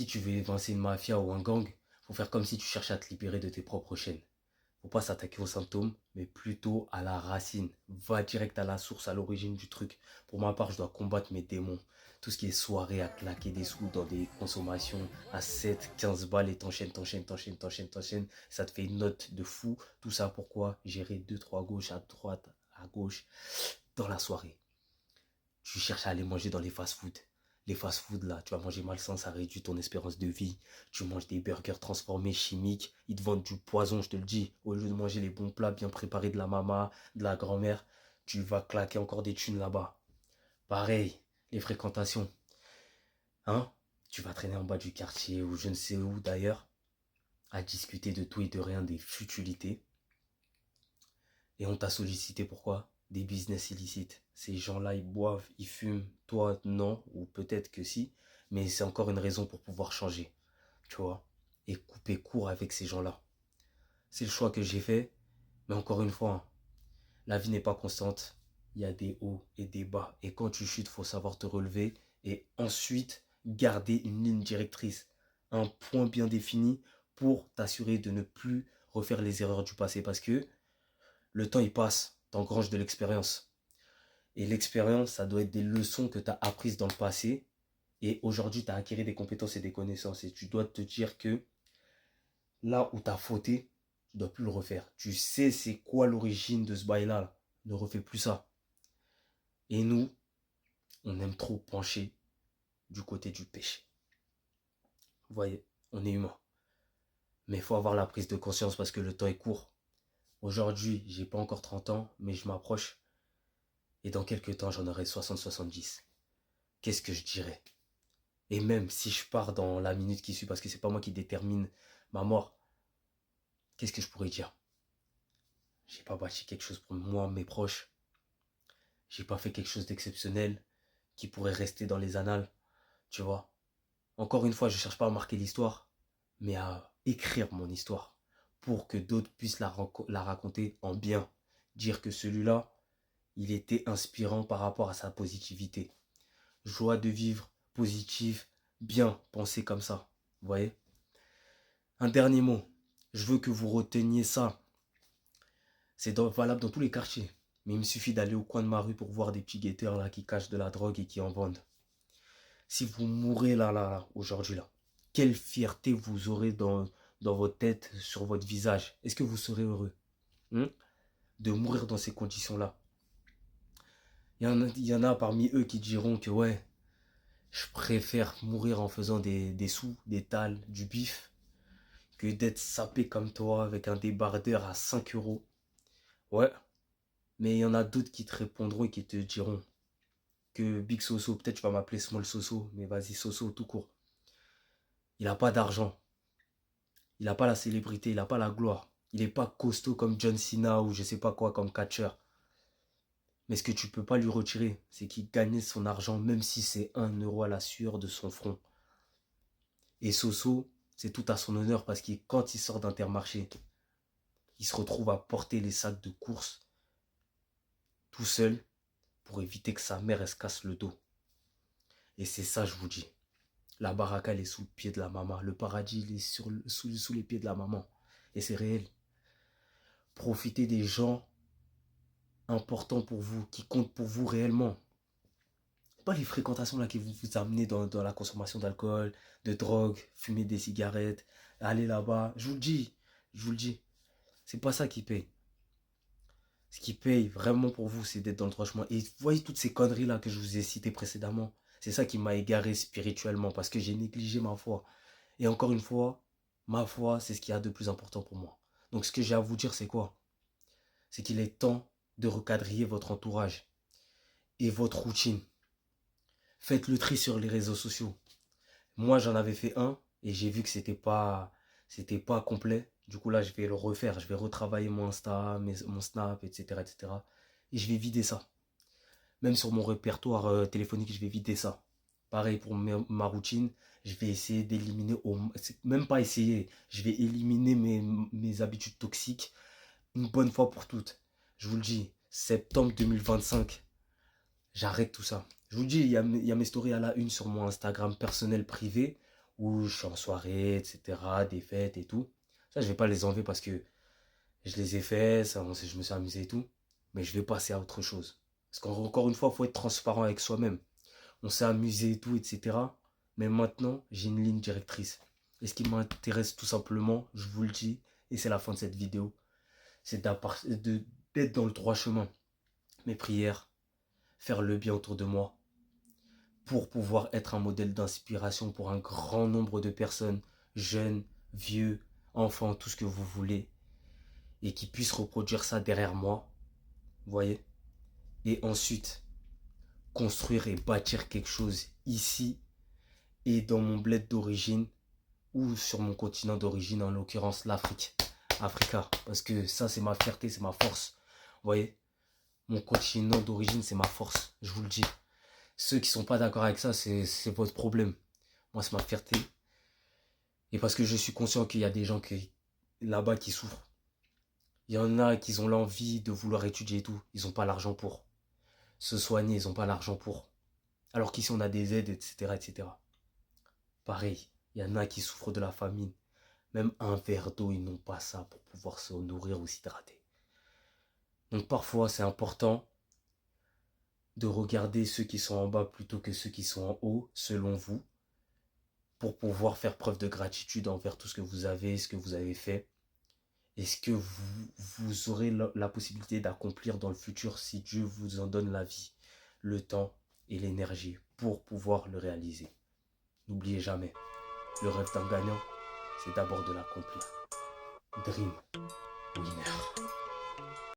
Si tu veux évincer une mafia ou un gang, faut faire comme si tu cherchais à te libérer de tes propres chaînes. Faut pas s'attaquer aux symptômes, mais plutôt à la racine. Va direct à la source, à l'origine du truc. Pour ma part, je dois combattre mes démons. Tout ce qui est soirée à claquer des sous dans des consommations à 7, 15 balles et t'enchaînes. Ça te fait une note de fou. Tout ça pourquoi gérer 2, 3 gauches à droite, à gauche dans la soirée. Tu cherches à aller manger dans les fast-food. Les fast-food là, tu vas manger malsain, ça réduit ton espérance de vie. Tu manges des burgers transformés, chimiques, ils te vendent du poison, je te le dis. Au lieu de manger les bons plats bien préparés de la maman, de la grand-mère, tu vas claquer encore des thunes là-bas. Pareil, les fréquentations. Hein? Tu vas traîner en bas du quartier ou je ne sais où d'ailleurs, à discuter de tout et de rien, des futilités. Et on t'a sollicité pourquoi? Des business illicites. Ces gens-là, ils boivent, ils fument. Toi, non, ou peut-être que si. Mais c'est encore une raison pour pouvoir changer. Tu vois? Et couper court avec ces gens-là. C'est le choix que j'ai fait. Mais encore une fois, hein, la vie n'est pas constante. Il y a des hauts et des bas. Et quand tu chutes, il faut savoir te relever. Et ensuite, garder une ligne directrice. Un point bien défini pour t'assurer de ne plus refaire les erreurs du passé. Parce que le temps, il passe. T'engranges de l'expérience. Et l'expérience, ça doit être des leçons que tu as apprises dans le passé. Et aujourd'hui, tu as acquis des compétences et des connaissances. Et tu dois te dire que là où tu as fauté, tu ne dois plus le refaire. Tu sais c'est quoi l'origine de ce bail-là. Là. Ne refais plus ça. Et nous, on aime trop pencher du côté du péché. Vous voyez, on est humain. Mais il faut avoir la prise de conscience parce que le temps est court. Aujourd'hui, j'ai pas encore 30 ans, mais je m'approche. Et dans quelques temps, j'en aurai 60, 70. Qu'est-ce que je dirais? Et même si je pars dans la minute qui suit, parce que c'est pas moi qui détermine ma mort, qu'est-ce que je pourrais dire? J'ai pas bâti quelque chose pour moi, mes proches. J'ai pas fait quelque chose d'exceptionnel qui pourrait rester dans les annales, tu vois. Encore une fois, je cherche pas à marquer l'histoire, mais à écrire mon histoire pour que d'autres puissent la raconter en bien. Dire que celui-là, il était inspirant par rapport à sa positivité. Joie de vivre, positive, bien, penser comme ça. Vous voyez? Un dernier mot. Je veux que vous reteniez ça. C'est valable dans tous les quartiers. Mais il me suffit d'aller au coin de ma rue pour voir des petits guetteurs là qui cachent de la drogue et qui en vendent. Si vous mourrez là, aujourd'hui là, quelle fierté vous aurez dans votre tête, sur votre visage. Est-ce que vous serez heureux de mourir dans ces conditions-là? Il y en a parmi eux qui diront que ouais, je préfère mourir en faisant des sous, des tales, du bif, que d'être sapé comme toi avec un débardeur à 5 euros. Ouais, mais il y en a d'autres qui te répondront et qui te diront que Big Soso, peut-être tu vas m'appeler Small Soso, mais vas-y Soso tout court. Il n'a pas d'argent, il n'a pas la célébrité, il n'a pas la gloire. Il n'est pas costaud comme John Cena ou je sais pas quoi comme catcher. Mais ce que tu peux pas lui retirer, c'est qu'il gagnait son argent même si c'est 1 euro à la sueur de son front. Et Soso, c'est tout à son honneur parce que quand il sort d'Intermarché, il se retrouve à porter les sacs de course tout seul pour éviter que sa mère elle se casse le dos. Et c'est ça, je vous dis. La baraka, elle est sous le pied de la maman. Le paradis, il est sous les pieds de la maman. Et c'est réel. Profitez des gens importants pour vous, qui comptent pour vous réellement. Pas les fréquentations là qui vous amenez dans la consommation d'alcool, de drogue, fumer des cigarettes, aller là-bas. Je vous le dis, je vous le dis. C'est pas ça qui paye. Ce qui paye vraiment pour vous, c'est d'être dans le droit chemin. Et vous voyez toutes ces conneries là que je vous ai citées précédemment. C'est ça qui m'a égaré spirituellement parce que j'ai négligé ma foi. Et encore une fois, ma foi, c'est ce qu'il y a de plus important pour moi. Donc ce que j'ai à vous dire, c'est quoi? C'est qu'il est temps de recadrer votre entourage et votre routine. Faites le tri sur les réseaux sociaux. Moi, j'en avais fait un et j'ai vu que c'était pas complet. Du coup, là, je vais le refaire. Je vais retravailler mon Insta, mon Snap, etc., etc. Et je vais vider ça. Même sur mon répertoire téléphonique, je vais vider ça. Pareil pour ma routine, je vais essayer d'éliminer, même pas essayer, je vais éliminer mes habitudes toxiques une bonne fois pour toutes. Je vous le dis, septembre 2025, j'arrête tout ça. Je vous le dis, il y a mes stories à la une sur mon Instagram personnel privé où je suis en soirée, etc., des fêtes et tout. Ça, je vais pas les enlever parce que je les ai faits, ça, je me suis amusé et tout. Mais je vais passer à autre chose. Parce qu'encore une fois, il faut être transparent avec soi-même. On s'est amusé et tout, etc. Mais maintenant, j'ai une ligne directrice. Et ce qui m'intéresse tout simplement, je vous le dis, et c'est la fin de cette vidéo, c'est d'être dans le droit chemin. Mes prières, faire le bien autour de moi, pour pouvoir être un modèle d'inspiration pour un grand nombre de personnes, jeunes, vieux, enfants, tout ce que vous voulez, et qui puissent reproduire ça derrière moi, vous voyez. Et ensuite, construire et bâtir quelque chose ici et dans mon bled d'origine, ou sur mon continent d'origine, en l'occurrence l'Afrique. Africa, parce que ça c'est ma fierté, c'est ma force. Vous voyez, mon continent d'origine c'est ma force, je vous le dis. Ceux qui sont pas d'accord avec ça, c'est votre problème. Moi c'est ma fierté. Et parce que je suis conscient qu'il y a des gens là-bas qui souffrent. Il y en a qui ont l'envie de vouloir étudier et tout. Ils n'ont pas l'argent pour. Se soigner, ils n'ont pas l'argent pour. Alors qu'ici on a des aides, etc., etc. Pareil, il y en a qui souffrent de la famine. Même un verre d'eau, ils n'ont pas ça pour pouvoir se nourrir ou s'hydrater. Donc parfois, c'est important de regarder ceux qui sont en bas plutôt que ceux qui sont en haut, selon vous, pour pouvoir faire preuve de gratitude envers tout ce que vous avez, ce que vous avez fait, et ce que vous aurez la possibilité d'accomplir dans le futur si Dieu vous en donne la vie, le temps et l'énergie pour pouvoir le réaliser. N'oubliez jamais, le rêve d'un gagnant, c'est d'abord de l'accomplir. Dream Winner.